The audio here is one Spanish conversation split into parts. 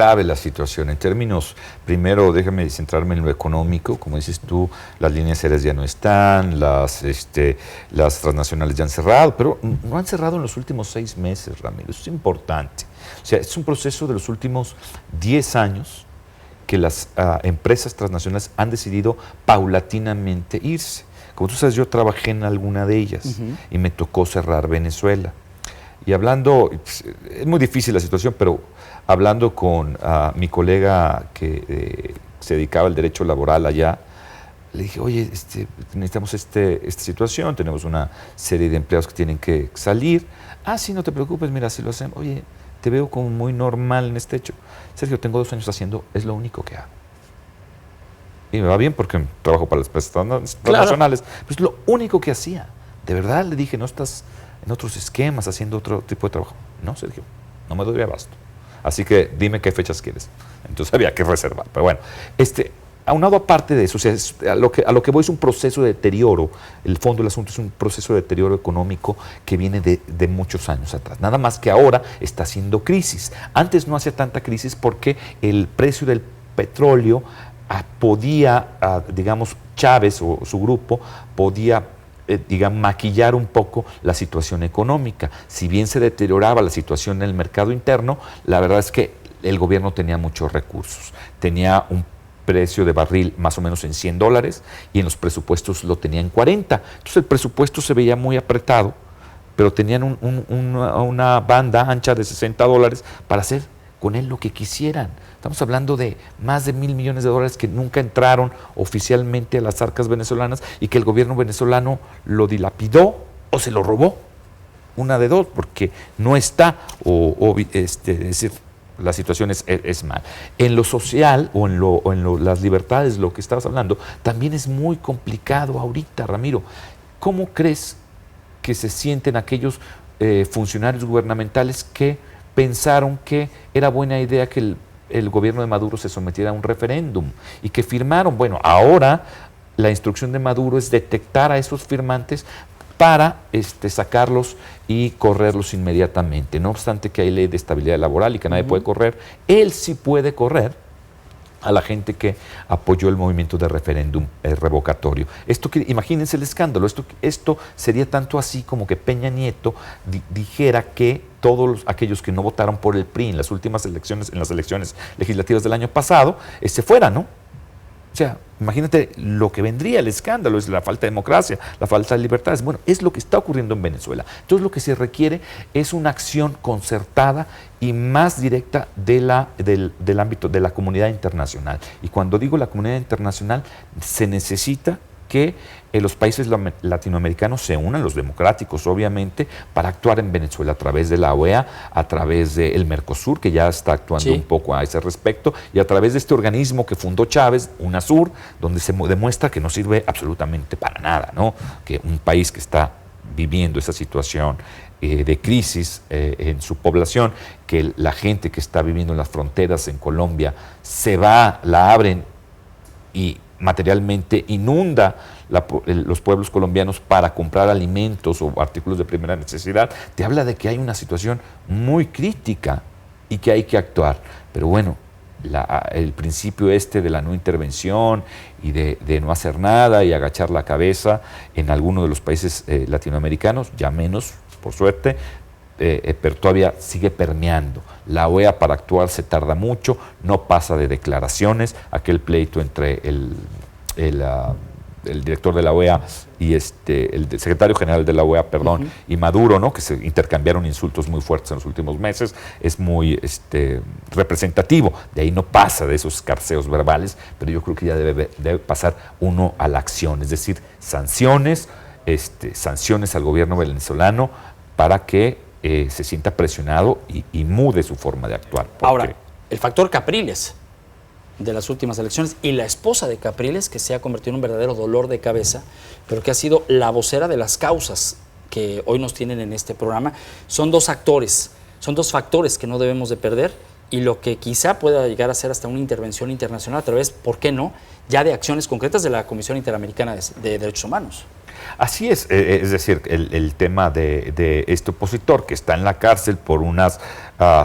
grave la situación. En términos, primero déjame centrarme en lo económico, como dices tú, las líneas aéreas ya no están, las transnacionales ya han cerrado, pero no han cerrado en los últimos 6 meses, Ramiro, eso es importante. O sea, es un proceso de los últimos 10 años que las empresas transnacionales han decidido paulatinamente irse. Como tú sabes, yo trabajé en alguna de ellas y me tocó cerrar Venezuela. Y hablando, es muy difícil la situación, pero hablando con mi colega que se dedicaba al derecho laboral allá, le dije, oye, necesitamos esta situación, tenemos una serie de empleados que tienen que salir. Ah, sí, no te preocupes, mira, si lo hacemos. Oye, te veo como muy normal en este hecho. Sergio, tengo 2 años haciendo, es lo único que hago. Y me va bien porque trabajo para las empresas transnacionales, pero es lo único que hacía. De verdad le dije, no estás en otros esquemas haciendo otro tipo de trabajo. No, Sergio, no me doy abasto. Así que dime qué fechas quieres. Entonces había que reservar. Pero bueno, aunado aparte de eso, o sea, a lo que voy es un proceso de deterioro. El fondo del asunto es un proceso de deterioro económico que viene de muchos años atrás. Nada más que ahora está haciendo crisis. Antes no hacía tanta crisis porque el precio del petróleo podía, digamos, Chávez o su grupo podía maquillar un poco la situación económica. Si bien se deterioraba la situación en el mercado interno, la verdad es que el gobierno tenía muchos recursos. Tenía un precio de barril más o menos en $100 y en los presupuestos lo tenía en 40. Entonces el presupuesto se veía muy apretado, pero tenían una banda ancha de $60 para hacer con él lo que quisieran. Estamos hablando de más de $1,000 millones que nunca entraron oficialmente a las arcas venezolanas y que el gobierno venezolano lo dilapidó o se lo robó. Una de dos, porque no está, es decir, la situación es mal. En lo social o en las libertades, lo que estabas hablando, también es muy complicado ahorita, Ramiro. ¿Cómo crees que se sienten aquellos funcionarios gubernamentales que pensaron que era buena idea que el gobierno de Maduro se sometiera a un referéndum y que firmaron? Bueno, ahora la instrucción de Maduro es detectar a esos firmantes para sacarlos y correrlos inmediatamente. No obstante que hay ley de estabilidad laboral y que nadie puede correr, él sí puede correr a la gente que apoyó el movimiento de referéndum revocatorio. Imagínense el escándalo, esto sería tanto así como que Peña Nieto dijera que todos aquellos que no votaron por el PRI en las últimas elecciones, en las elecciones legislativas del año pasado, se fueran, ¿no? O sea, imagínate lo que vendría, el escándalo, es la falta de democracia, la falta de libertades. Bueno, es lo que está ocurriendo en Venezuela. Entonces lo que se requiere es una acción concertada y más directa del ámbito de la comunidad internacional. Y cuando digo la comunidad internacional, se necesita que los países latinoamericanos se unan, los democráticos obviamente, para actuar en Venezuela a través de la OEA, a través del Mercosur, que ya está actuando un poco a ese respecto, y a través de este organismo que fundó Chávez, UNASUR, donde se demuestra que no sirve absolutamente para nada, ¿no? Que un país que está viviendo esa situación de crisis en su población, que la gente que está viviendo en las fronteras en Colombia se va, la abren y materialmente inunda los pueblos colombianos para comprar alimentos o artículos de primera necesidad, te habla de que hay una situación muy crítica y que hay que actuar. Pero bueno, el principio de la no intervención y de no hacer nada y agachar la cabeza en algunos de los países latinoamericanos, ya menos, por suerte, pero todavía sigue permeando. La OEA para actuar se tarda mucho, no pasa de declaraciones. Aquel pleito entre el director de la OEA y el secretario general de la OEA, perdón, y Maduro, ¿no? Que se intercambiaron insultos muy fuertes en los últimos meses, es muy representativo. De ahí no pasa de esos escarceos verbales, pero yo creo que ya debe pasar uno a la acción, es decir, sanciones al gobierno venezolano para que se sienta presionado y mude su forma de actuar. Ahora, el factor Capriles de las últimas elecciones y la esposa de Capriles, que se ha convertido en un verdadero dolor de cabeza, pero que ha sido la vocera de las causas que hoy nos tienen en este programa, son dos actores, son dos factores que no debemos de perder y lo que quizá pueda llegar a ser hasta una intervención internacional a través, ¿por qué no?, ya de acciones concretas de la Comisión Interamericana de Derechos Humanos. Así es decir, el tema de este opositor que está en la cárcel por unas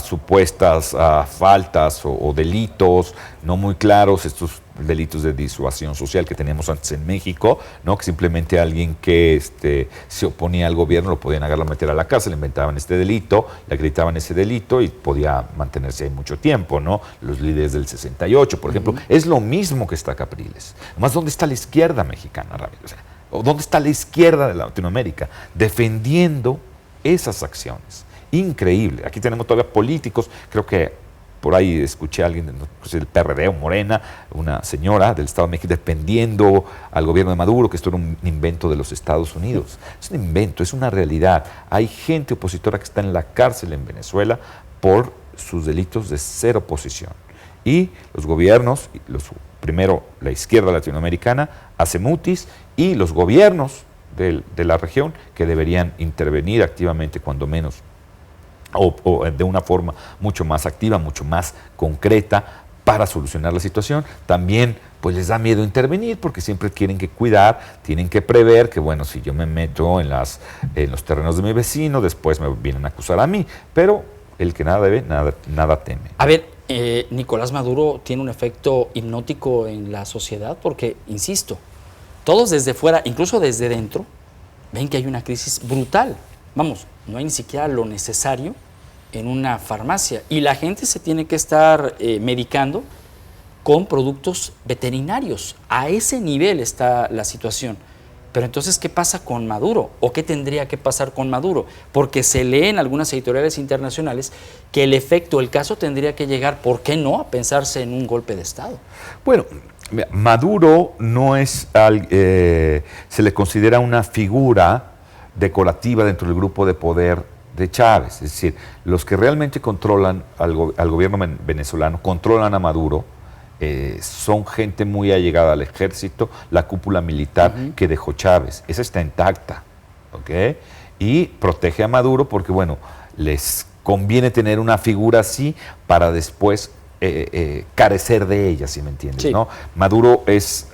supuestas faltas o delitos no muy claros, estos delitos de disuasión social que teníamos antes en México, ¿no? Que simplemente alguien que se oponía al gobierno lo podían agarrar, meter a la cárcel, inventaban este delito, le acreditaban ese delito y podía mantenerse ahí mucho tiempo, ¿no? Los líderes del 68, por ejemplo, es lo mismo que está Capriles. Nomás, ¿dónde está la izquierda mexicana, Ramiro? O sea, ¿dónde está la izquierda de Latinoamérica defendiendo esas acciones? Increíble. Aquí tenemos todavía políticos, creo que por ahí escuché a alguien del PRD o Morena, una señora del Estado de México defendiendo al gobierno de Maduro, que esto era un invento de los Estados Unidos. Es un invento, es una realidad. Hay gente opositora que está en la cárcel en Venezuela por sus delitos de ser oposición. Y los gobiernos, primero la izquierda latinoamericana, hace mutis, y los gobiernos de la región que deberían intervenir activamente, cuando menos, o de una forma mucho más activa, mucho más concreta para solucionar la situación. También pues les da miedo intervenir porque siempre tienen que cuidar, tienen que prever que, bueno, si yo me meto en los terrenos de mi vecino, después me vienen a acusar a mí. Pero el que nada debe, nada teme. A ver, Nicolás Maduro tiene un efecto hipnótico en la sociedad porque, insisto, todos desde fuera, incluso desde dentro, ven que hay una crisis brutal. Vamos, no hay ni siquiera lo necesario en una farmacia y la gente se tiene que estar medicando con productos veterinarios. A ese nivel está la situación. Pero entonces, ¿qué pasa con Maduro? ¿O qué tendría que pasar con Maduro? Porque se lee en algunas editoriales internacionales que el efecto, el caso tendría que llegar, ¿por qué no?, a pensarse en un golpe de Estado. Bueno, Maduro no es, se le considera una figura decorativa dentro del grupo de poder de Chávez. Es decir, los que realmente controlan al gobierno venezolano, controlan a Maduro, son gente muy allegada al ejército, la cúpula militar que dejó Chávez. Esa está intacta, ¿ok? Y protege a Maduro porque, bueno, les conviene tener una figura así para después carecer de ella, si me entiendes, sí, ¿no? Maduro es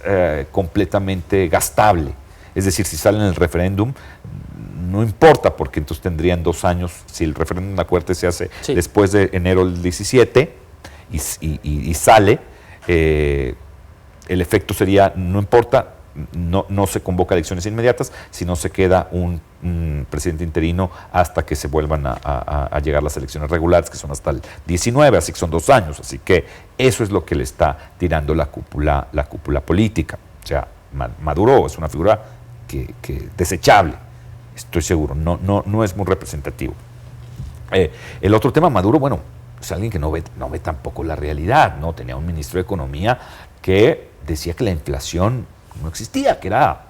completamente gastable. Es decir, si sale en el referéndum, no importa, porque entonces tendrían 2 años, si el referéndum, acuérdate, se hace después de enero del 17 y sale, el efecto sería, no importa, no se convoca elecciones inmediatas, sino se queda un presidente interino hasta que se vuelvan a llegar las elecciones regulares, que son hasta el 19, así que son 2 años. Así que eso es lo que le está tirando la cúpula política. O sea, Maduro es una figura que desechable, estoy seguro, no es muy representativo. El otro tema, Maduro, bueno, es alguien que no ve tampoco la realidad, ¿no? Tenía un ministro de Economía que decía que la inflación no existía, que era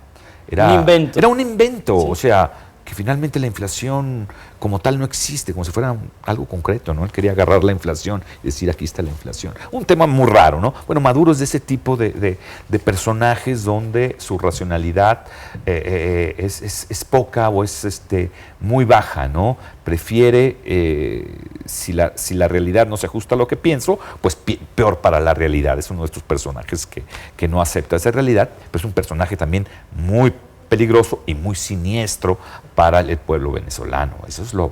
un invento. Era un invento, sí. O sea, que finalmente la inflación como tal no existe, como si fuera algo concreto, ¿no? Él quería agarrar la inflación y decir, aquí está la inflación. Un tema muy raro, ¿no? Bueno, Maduro es de ese tipo de personajes donde su racionalidad es poca o es muy baja, ¿no? Prefiere, si la realidad no se ajusta a lo que pienso, pues peor para la realidad. Es uno de estos personajes que no acepta esa realidad, pero es un personaje también muy peligroso y muy siniestro para el pueblo venezolano. Eso es lo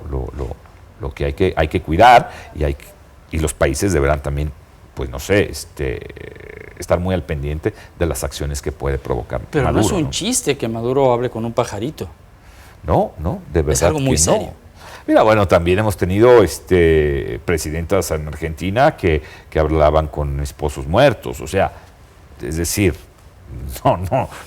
que hay que cuidar y los países deberán también, pues no sé, estar muy al pendiente de las acciones que puede provocar Pero Maduro. Pero no es un chiste que Maduro hable con un pajarito. No, de verdad. Es algo muy serio. No. Mira, bueno, también hemos tenido presidentas en Argentina que hablaban con esposos muertos. O sea, es decir,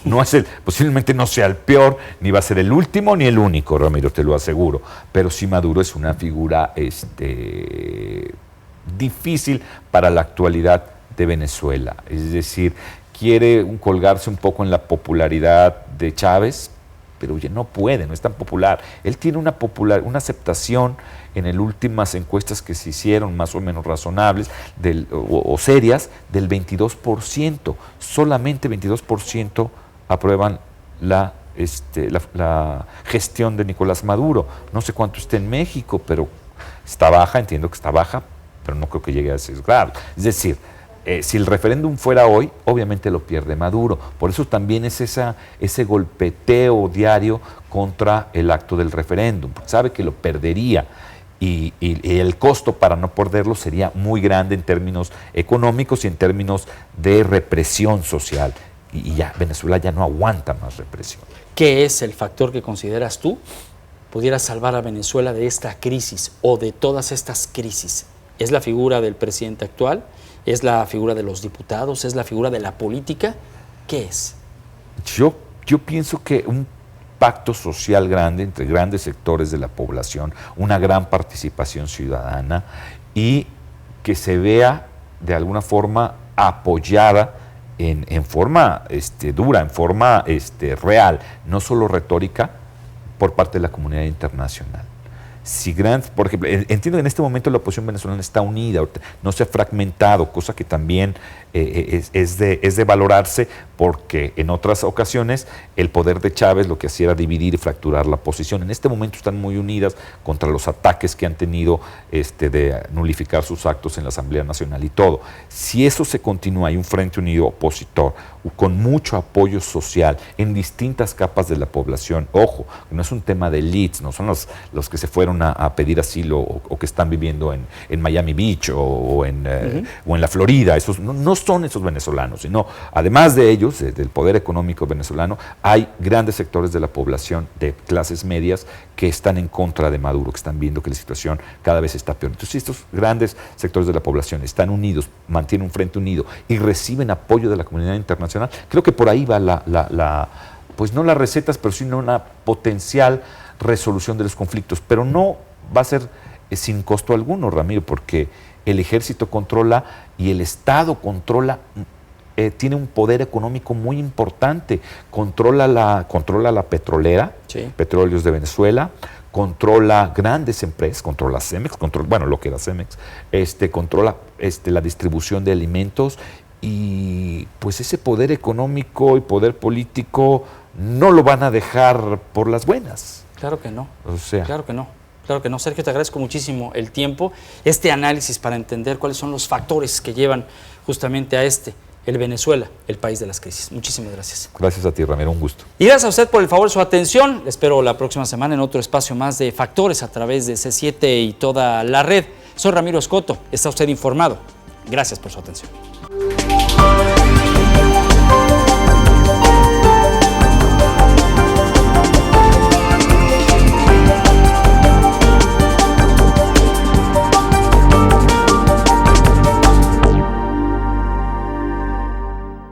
no es posiblemente no sea el peor, ni va a ser el último ni el único, Ramiro, te lo aseguro. Pero sí, Maduro es una figura difícil para la actualidad de Venezuela. Es decir, quiere colgarse un poco en la popularidad de Chávez, pero ya no puede, no es tan popular. Él tiene una aceptación en las últimas encuestas que se hicieron, más o menos razonables o serias, del 22%. Solamente 22% aprueban la gestión de Nicolás Maduro. No sé cuánto está en México, pero está baja, entiendo que está baja, pero no creo que llegue a ese grado. Es decir, Si el referéndum fuera hoy, obviamente lo pierde Maduro. Por eso también es ese golpeteo diario contra el acto del referéndum. Sabe que lo perdería y el costo para no perderlo sería muy grande en términos económicos y en términos de represión social. Y ya Venezuela ya no aguanta más represión. ¿Qué es el factor que consideras tú pudiera salvar a Venezuela de esta crisis o de todas estas crisis? ¿Es la figura del presidente actual? ¿Es la figura de los diputados? ¿Es la figura de la política? ¿Qué es? Yo pienso que un pacto social grande entre grandes sectores de la población, una gran participación ciudadana y que se vea de alguna forma apoyada en forma dura, en forma real, no solo retórica, por parte de la comunidad internacional. Por ejemplo, entiendo que en este momento la oposición venezolana está unida, no se ha fragmentado, cosa que también es de valorarse, porque en otras ocasiones el poder de Chávez lo que hacía era dividir y fracturar la oposición. En este momento están muy unidas contra los ataques que han tenido de nulificar sus actos en la Asamblea Nacional y todo. Si eso se continúa, hay un frente unido opositor con mucho apoyo social en distintas capas de la población. Ojo, no es un tema de elites, no son los que se fueron a pedir asilo o que están viviendo en Miami Beach o en la Florida. Esos no son esos venezolanos, sino además de ellos, del poder económico venezolano, hay grandes sectores de la población de clases medias que están en contra de Maduro, que están viendo que la situación cada vez está peor. Entonces, si estos grandes sectores de la población están unidos, mantienen un frente unido y reciben apoyo de la comunidad internacional, creo que por ahí va pues no las recetas, pero sino una potencial resolución de los conflictos. Pero no va a ser sin costo alguno, Ramiro, porque el ejército controla y el Estado controla, tiene un poder económico muy importante. Controla la petrolera, sí, Petróleos de Venezuela, controla grandes empresas, controla Cemex, lo que era Cemex, controla la distribución de alimentos, y pues ese poder económico y poder político no lo van a dejar por las buenas. Claro que no. O sea, claro que no. Claro que no. Sergio, te agradezco muchísimo el tiempo, este análisis para entender cuáles son los factores que llevan justamente a el Venezuela, el país de las crisis. Muchísimas gracias. Gracias a ti, Ramiro, un gusto. Y gracias a usted por el favor de su atención. Le espero la próxima semana en otro espacio más de Factores a través de C7 y toda la red. Soy Ramiro Escoto. Está usted informado. Gracias por su atención.